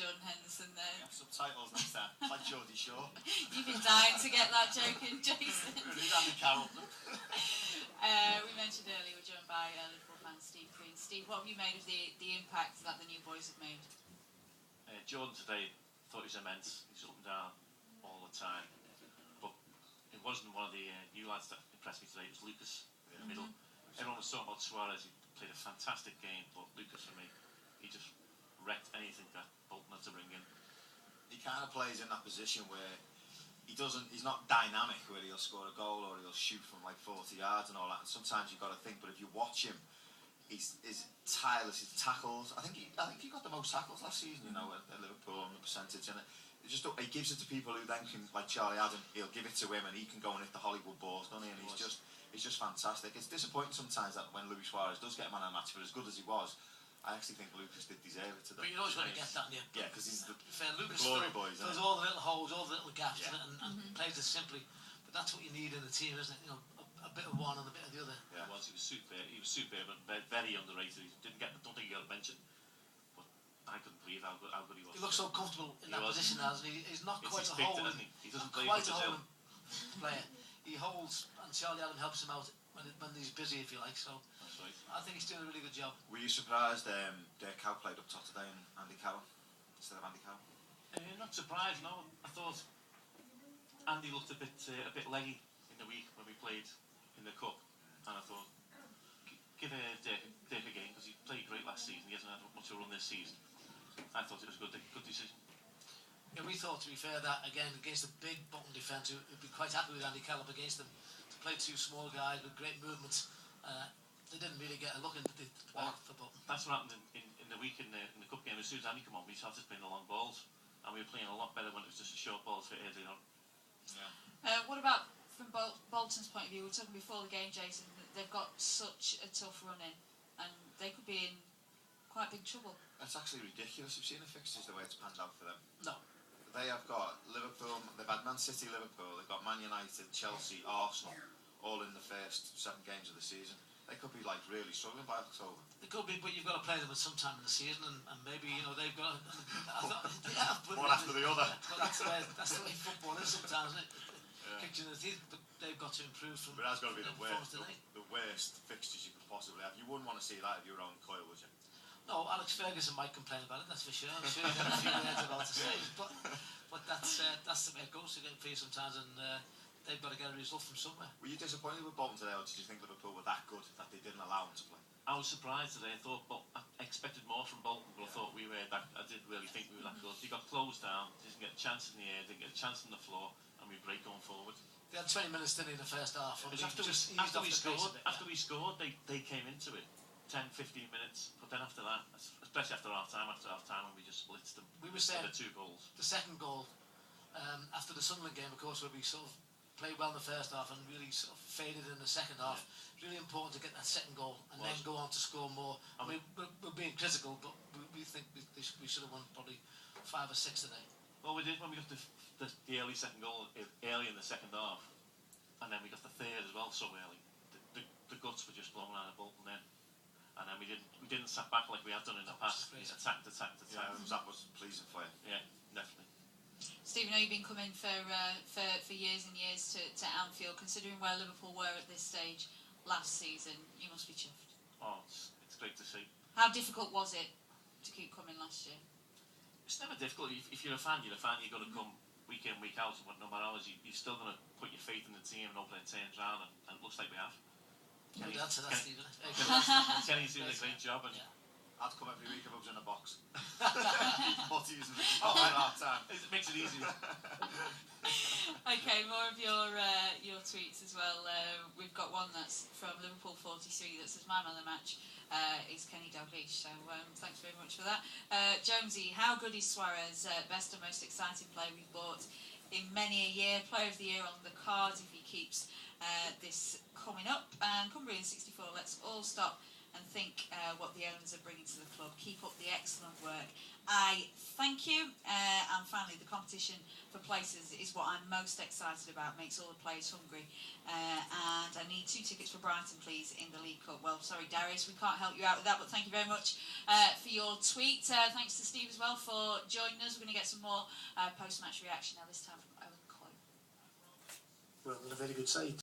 Jordan Henderson there. We have subtitles next time. It's like Geordie Shore. You've been dying to get that joke in, Jason. Andy Carroll. We mentioned earlier we're joined by Liverpool fan Steve Queen. Steve, what have you made of the impact that the new boys have made? Jordan today thought he was immense. He's up and down all the time. But it wasn't one of the new lads that impressed me today. It was Lucas in the middle. Everyone was talking about Suarez. He played a fantastic game, but Lucas for me, he just wrecked anything that Bolton had to bring in. He kind of plays in that position where he's not dynamic, where he'll score a goal or he'll shoot from like 40 yards and all that. And sometimes you've got to think, but if you watch him, he's tireless, his tackles. I think he got the most tackles last season, at Liverpool on the percentage. And he gives it to people who then can, like Charlie Adam, he'll give it to him and he can go and hit the Hollywood balls, doesn't he? And he's just fantastic. It's disappointing sometimes that when Luis Suarez does get a man of the match, for as good as he was, I actually think Lucas did deserve it today. But you're always going to get that, yeah, because he's the Lucas glory boys. Fills all the little holes, all the little gaps in it, and plays it simply. But that's what you need in the team, isn't it? A bit of one and a bit of the other. Yeah, he was superb and very underrated. He don't think he got a mention. But I couldn't believe how good he was. He looks so comfortable in that position now. He's not quite a holding. He doesn't play quite a holding player. He holds, and Charlie Adam helps him out when he's busy, if you like. So that's right. I think he's doing a really good job. Were you surprised Dirk Cow played up top today and Andy Carroll instead of Andy Carroll? Not surprised, no. I thought Andy looked a bit leggy in the week when we played in the cup, and I thought give Dirk a game because he played great last season. He hasn't had much of a run this season. I thought it was a good decision. Yeah, we thought, to be fair, that again against a big Bolton defence, who'd be quite happy with Andy Carroll up against them. To play two small guys with great movements, they didn't really get a look into the for Bolton. That's what happened in the week in the cup game. As soon as Andy came on, we started playing the long balls, and we were playing a lot better when it was just a short balls for early on. Yeah. What about from Bolton's point of view? We were talking before the game, Jason, that they've got such a tough run in, and they could be in quite big trouble. That's actually ridiculous. You've seen the fixtures, the way it's panned out for them. No. They have got Liverpool, they've had Man City, Liverpool, they've got Man United, Chelsea, Arsenal, all in the first 7 games of the season. They could be like really struggling by October. They could be, but you've got to play them at some time in the season, and maybe they've got. One after the other. That's the way football is sometimes, isn't it? Kicked you in the teeth, but they've got to improve from. But that's got to be the worst fixtures you could possibly have. You wouldn't want to see that if you were on Coyle, would you? No, Alex Ferguson might complain about it, that's for sure. I'm sure he's got a few words about to say. But that's the way it goes to get for you sometimes, and they've got to get a result from somewhere. Were you disappointed with Bolton today, or did you think Liverpool were that good that they didn't allow them to play? I was surprised today. I expected more from Bolton, but I thought we were that. I didn't really think we were that good. He got closed down, didn't get a chance in the air, didn't get a chance on the floor, and we break going forward. They had 20 minutes in the first half. After we scored, they came into it. 10-15 minutes, but then after that, especially after half time, when we just blitzed them. We were saying the 2 goals. The second goal, after the Sunderland game, of course, where we sort of played well in the first half and really sort of faded in the second half. Yeah. Really important to get that second goal and then go on to score more. I mean, we're being critical, but we think we should have won probably 5 or 6 today. Well, we did when we got the early second goal early in the second half, and then we got the third as well so early. The guts were just blown out of Bolton then. And then we didn't sat back like we had done in the past. We attacked. Yeah, that was pleasing for you. Yeah, definitely. Steve, I know you've been coming for years and years to Anfield. Considering where Liverpool were at this stage last season, you must be chuffed. Oh, it's great to see. How difficult was it to keep coming last year? It's never difficult. If you're a fan, you're going to come week in, week out. No matter how, you're still going to put your faith in the team and hope that it turns around. And it looks like we have. Kenny's doing a great job, and I'd come every week if I was in a box. But using half time. It makes it easier. Okay, more of your tweets as well. We've got one that's from Liverpool 43 that says my man of the match is Kenny Dalglish. So thanks very much for that. Jonesy, how good is Suarez? Best and most exciting player we've bought in many a year. Player of the year on the cards if he keeps this coming up. And Cumbrian 64, let's all stop and think what the owners are bringing to the club. Keep up the excellent work. I thank you. And finally, the competition for places is what I'm most excited about. Makes all the players hungry. And I need 2 tickets for Brighton, please, in the League Cup. Well, sorry, Darius, we can't help you out with that, but thank you very much for your tweet. Thanks to Steve as well for joining us. We're going to get some more post-match reaction now, this time from Owen Clough. Well, they're a very good side.